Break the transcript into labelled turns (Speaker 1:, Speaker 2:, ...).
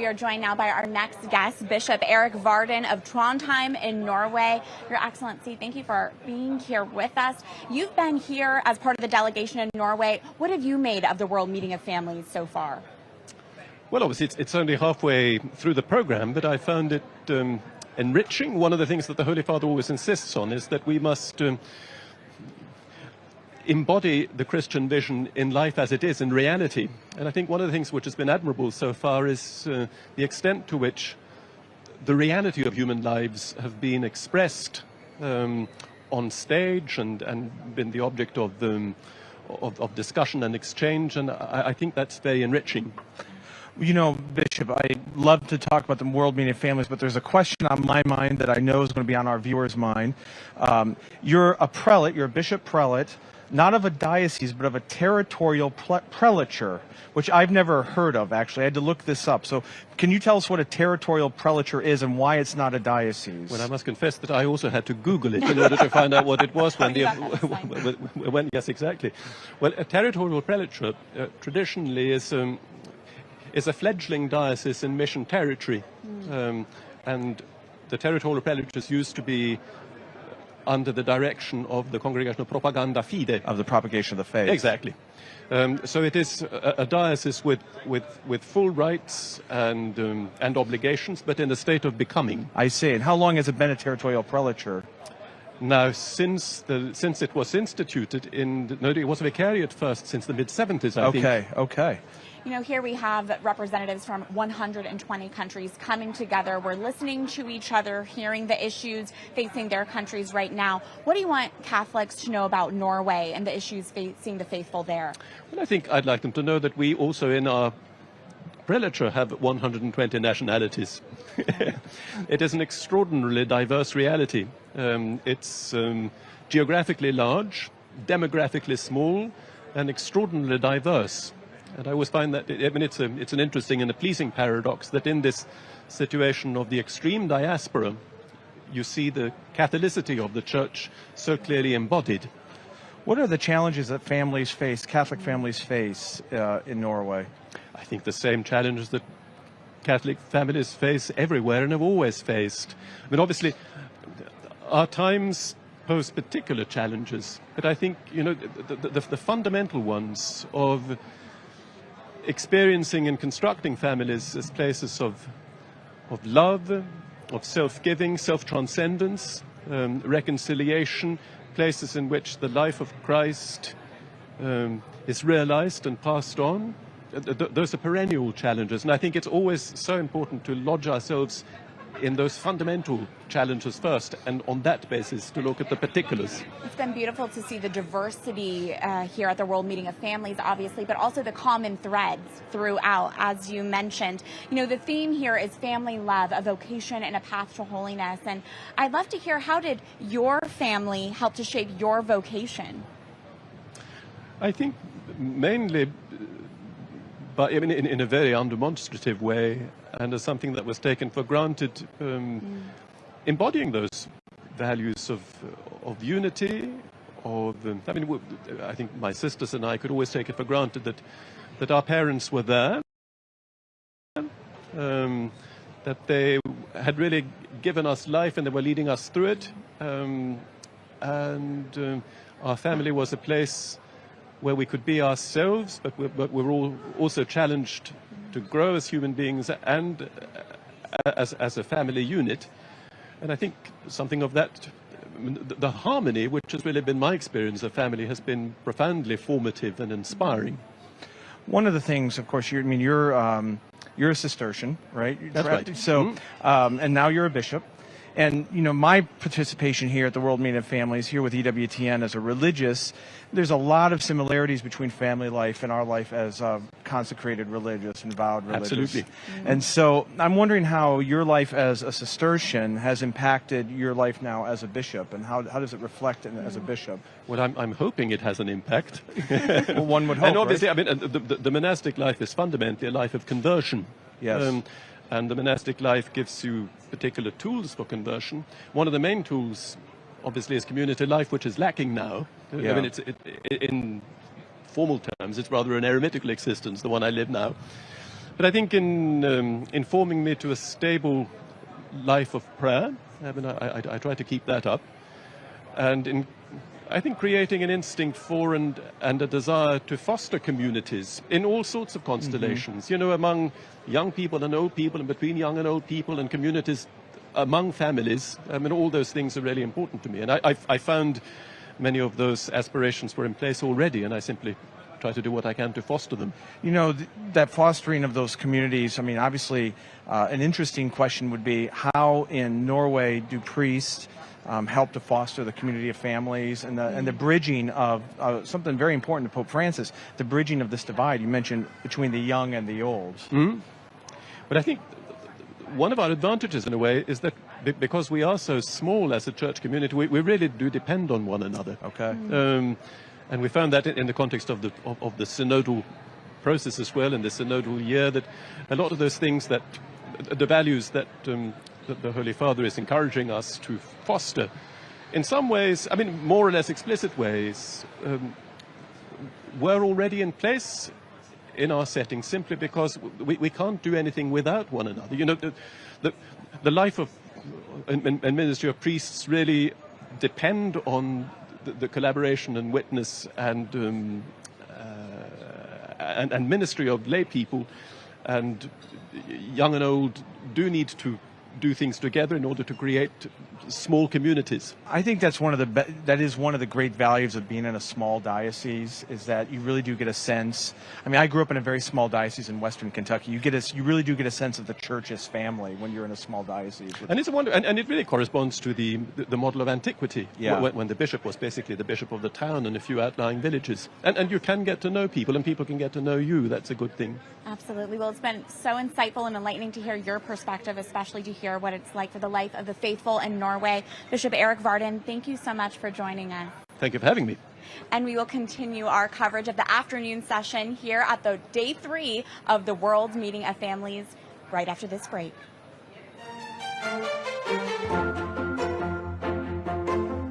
Speaker 1: are joined now by our next guest, Bishop Erik of Trondheim in Norway. Your Excellency, thank you for being here with us. You've been here as part of the delegation in Norway. What have you made of the World Meeting of Families so far?
Speaker 2: Well, obviously, it's only halfway through the program, but I found it enriching. One of the things that the Holy Father always insists on is that we must embody the Christian vision in life as it is, in reality. And I think one of the things which has been admirable so far is the extent to which the reality of human lives have been expressed on stage and been the object of discussion and exchange. And I think that's very enriching.
Speaker 3: You know, Bishop, I love to talk about the World Meeting of Families, but there's a question on my mind that I know is going to be on our viewers' mind. You're a prelate, you're a bishop prelate, not of a diocese, but of a territorial prelature, which I've never heard of, actually. I had to look this up. So can you tell us what a territorial prelature is and why it's not a diocese?
Speaker 2: Well, I must confess that I also had to Google it in order to find out what it was. Yes, exactly. Well, a territorial prelature traditionally is a fledgling diocese in mission territory. And the territorial prelatures used to be under the direction of the Congregation of Propaganda Fide.
Speaker 3: Of the propagation of the faith.
Speaker 2: Exactly. So it is a diocese with full rights and obligations, but in a state of becoming.
Speaker 3: I see. And how long has it been a territorial prelature?
Speaker 2: Now, since it was instituted it was a vicariate first since the mid-70s, I think.
Speaker 1: Okay. You know, here we have representatives from 120 countries coming together. We're listening to each other, hearing the issues facing their countries right now. What do you want Catholics to know about Norway and the issues facing the faithful there?
Speaker 2: Well, I think I'd like them to know that we also in our prelature have 120 nationalities. It is an extraordinarily diverse reality. It's geographically large, demographically small, and extraordinarily diverse. And I always find that it's an interesting and a pleasing paradox that in this situation of the extreme diaspora, you see the Catholicity of the Church so clearly embodied.
Speaker 3: What are the challenges that families face, Catholic families face in Norway?
Speaker 2: I think the same challenges that Catholic families face everywhere and have always faced. I mean, obviously, our times pose particular challenges, but I think, you know, the fundamental ones of experiencing and constructing families as places of love, of self-giving, self-transcendence, reconciliation, places in which the life of Christ is realized and passed on. Those are perennial challenges, and I think it's always so important to lodge ourselves in those fundamental challenges first, and on that basis to look at the particulars.
Speaker 1: It's been beautiful to see the diversity here at the World Meeting of Families, obviously, but also the common threads throughout, as you mentioned. You know, the theme here is family love, a vocation and a path to holiness, and I'd love to hear, how did your family help to shape your vocation?
Speaker 2: I think mainly in a very undemonstrative way, and as something that was taken for granted, embodying those values of unity, I think my sisters and I could always take it for granted that our parents were there, that they had really given us life and they were leading us through it, and our family was a place where we could be ourselves, but we're all also challenged to grow as human beings and as a family unit. And I think something of that, the harmony, which has really been my experience of family, has been profoundly formative and inspiring.
Speaker 3: One of the things, of course, you're a Cistercian, right?
Speaker 2: That's right.
Speaker 3: So, and now you're a bishop. And, you know, my participation here at the World Meeting of Families, here with EWTN as a religious, there's a lot of similarities between family life and our life as consecrated religious and vowed religious.
Speaker 2: Absolutely.
Speaker 3: And so I'm wondering how your life as a Cistercian has impacted your life now as a bishop, and how does it reflect as a bishop?
Speaker 2: Well, I'm hoping it has an impact.
Speaker 3: Well, one would hope,
Speaker 2: and obviously,
Speaker 3: right?
Speaker 2: I mean, the monastic life is fundamentally a life of conversion.
Speaker 3: Yes.
Speaker 2: And the monastic life gives you particular tools for conversion. One of the main tools, obviously, is community life, which is lacking now.
Speaker 3: Yeah.
Speaker 2: I mean, in formal terms, it's rather an eremitical existence, the one I live now. But I think in informing me to a stable life of prayer, I mean, I try to keep that up. And in, I think, creating an instinct for and a desire to foster communities in all sorts of constellations, you know, among young people and old people, and between young and old people, and communities among families. I mean, all those things are really important to me. And I found many of those aspirations were in place already, and I simply try to do what I can to foster them.
Speaker 3: You know, that fostering of those communities, I mean, obviously, an interesting question would be how in Norway do priests help to foster the community of families and the bridging of something very important to Pope Francis, the bridging of this divide you mentioned between the young and the old.
Speaker 2: Mm-hmm. But I think one of our advantages in a way is that because we are so small as a church community, we really do depend on one another.
Speaker 3: Okay.
Speaker 2: And we found that in the context of the synodal process as well, in the synodal year, that a lot of those things that, the values that the Holy Father is encouraging us to foster, in some ways, I mean, more or less explicit ways, were already in place in our setting simply because we can't do anything without one another. You know, the life of and ministry of priests really depend on the collaboration and witness and ministry of lay people, and young and old do need to do things together in order to create small communities.
Speaker 3: I think that's one of the great values of being in a small diocese, is that you really do get a sense. I mean, I grew up in a very small diocese in Western Kentucky. You really do get a sense of the church's family when you're in a small diocese.
Speaker 2: And it's a wonder, and it really corresponds to the model of antiquity, when the bishop was basically the bishop of the town and a few outlying villages. And you can get to know people, and people can get to know you. That's a good thing.
Speaker 1: Absolutely. Well, it's been so insightful and enlightening to hear your perspective, especially to hear what it's like for the life of the faithful in Norway. Bishop Erik Varden, thank you so much for joining us.
Speaker 2: Thank you for having me.
Speaker 1: And we will continue our coverage of the afternoon session here at the day 3 of the World Meeting of Families right after this break.